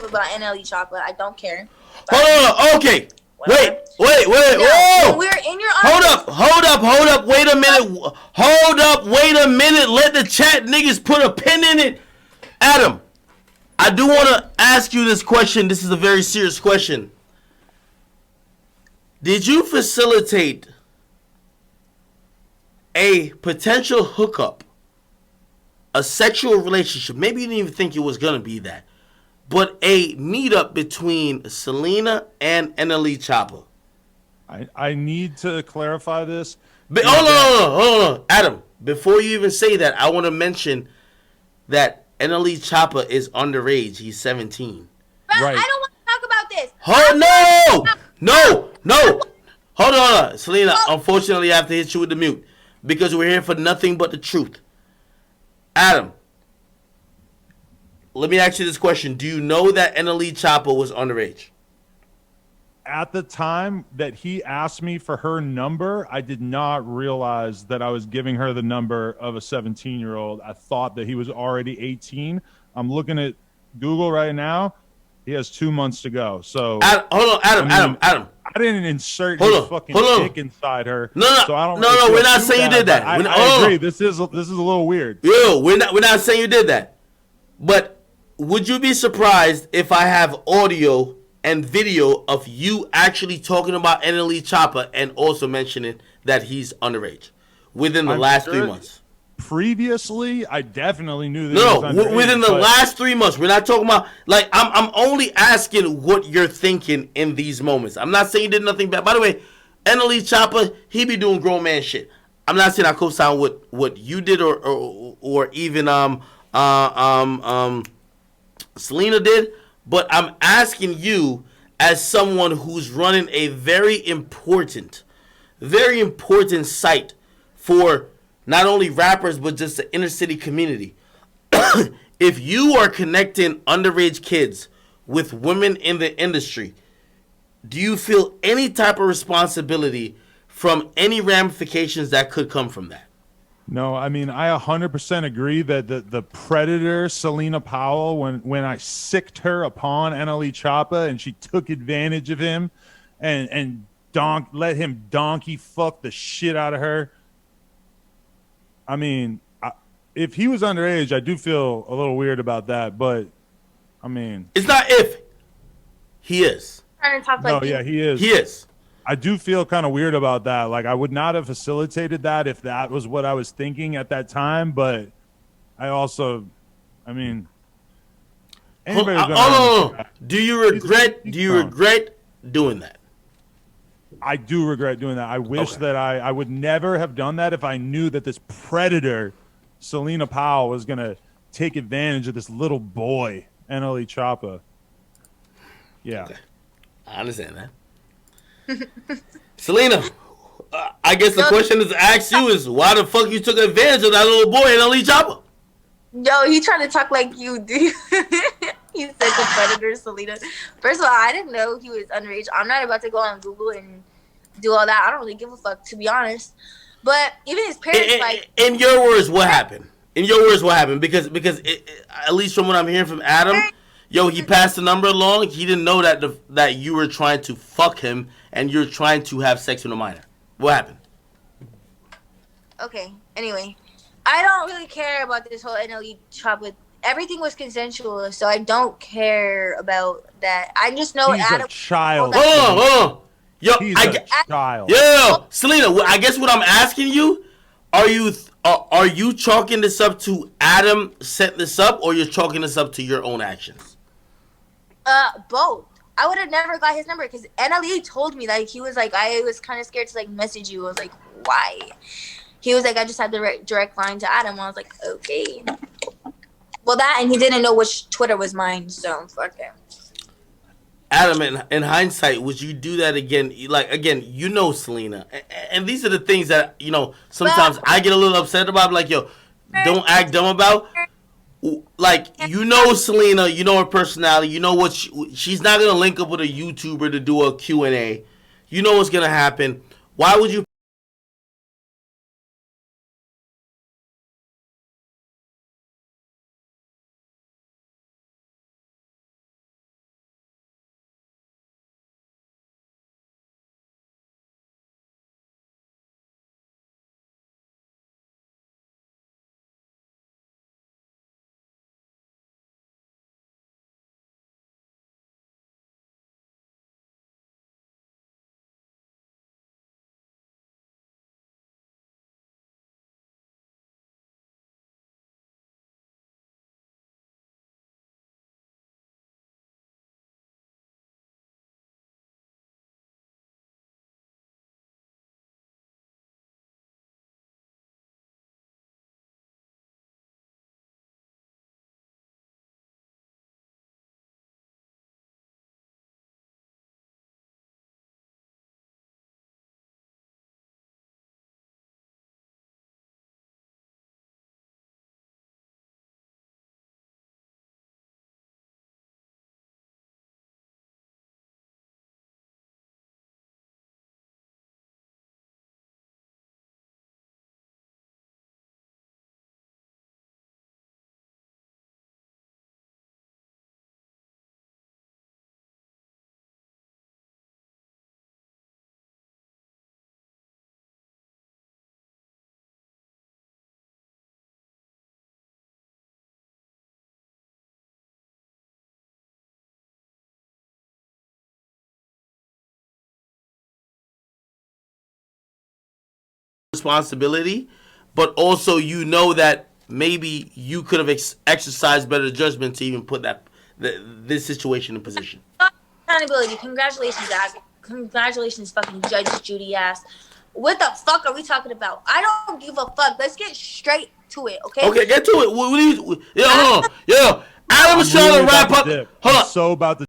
stuff about NLE Choppa. I don't care. Hold on. Okay. Whatever. Wait. No, Whoa. we're in your Hold office. up. Wait a minute. Hold up. Wait a minute. Let the chat niggas put a pin in it. Adam, I do want to ask you this question. This is a very serious question. Did you facilitate a potential hookup, a sexual relationship? Maybe you didn't even think it was going to be that. But a meetup between Celina and NLE Choppa. I need to clarify this. But, hold on. Adam, before you even say that, I want to mention that NLE Choppa is underage. He's 17. Right. I don't want to talk about this. No. Hold on. Celina, unfortunately, I have to hit you with the mute. Because we're here for nothing but the truth. Adam, let me ask you this question. Do you know that NLE Choppa was underage? At the time that he asked me for her number, I did not realize that I was giving her the number of a 17-year-old. I thought that he was already 18. I'm looking at Google right now. He has 2 months to go. So hold on, Adam. I didn't insert his fucking dick inside her. No. So I don't No, we're not saying you did that. I agree. This is a little weird. Yo, we're not saying you did that. But would you be surprised if I have audio and video of you actually talking about NLE Choppa and also mentioning that he's underage within the last 3 months? Previously, I definitely knew that. No, within the last 3 months. We're not talking about like I'm only asking what you're thinking in these moments. I'm not saying you did nothing bad. By the way, NLE Choppa, he be doing grown man shit. I'm not saying I co-sign what you did or even Celina did, but I'm asking you as someone who's running a very important site for not only rappers, but just the inner city community. If you are connecting underage kids with women in the industry, do you feel any type of responsibility from any ramifications that could come from that? No, I mean, I 100% agree that the predator, Celina Powell, when I sicked her upon NLE Choppa and she took advantage of him and let him donkey fuck the shit out of her. I mean, if he was underage, I do feel a little weird about that, but I mean, it's not if he is. Yeah, he is. He is. I do feel kind of weird about that. Like, I would not have facilitated that if that was what I was thinking at that time. But I also, I mean, do you regret doing that? I do regret doing that. I wish that I would never have done that if I knew that this predator, Celina Powell, was going to take advantage of this little boy, NLE Choppa. Yeah. Okay. I understand that. Celina, I guess the question is asked you is why the fuck you took advantage of that little boy NLE Choppa? Yo, he trying to talk like you, dude. He said the predator, Celina. First of all, I didn't know he was underage. I'm not about to go on Google and do all that. I don't really give a fuck, to be honest. But even his parents, in your words, what happened? In your words, what happened? Because at least from what I'm hearing from Adam, yo, he passed the number along. He didn't know that you were trying to fuck him and you're trying to have sex with a minor. What happened? Okay. Anyway, I don't really care about this whole NLE Choppa. Everything was consensual, so I don't care about that. I just know He's Adam. A child. Hold on. Yo, He's a child. Yo, Celina, I guess what I'm asking you, are you chalking this up to Adam set this up, or you're chalking this up to your own actions? Both. I would have never got his number because NLE told me, like, he was like, I was kind of scared to, like, message you. I was like, why? He was like, I just had the direct line to Adam. I was like, okay. Well, that, and he didn't know which Twitter was mine, so fuck him. Adam, in hindsight, would you do that again? Like, again, you know Celina. And these are the things that, sometimes I get a little upset about. Like, yo, don't act dumb about. Like, you know Celina, you know her personality, you know what she's not going to link up with a YouTuber to do a Q&A. You know what's going to happen. Why would you responsibility, but also you know that maybe you could have exercised better judgment to even put this situation in position. Accountability. Congratulations, Zach. Congratulations, fucking Judge Judy ass. What the fuck are we talking about? I don't give a fuck. Let's get straight to it, okay? Okay, get to it. Hold on. Yo, Adam is trying to wrap up. Hold on. So about to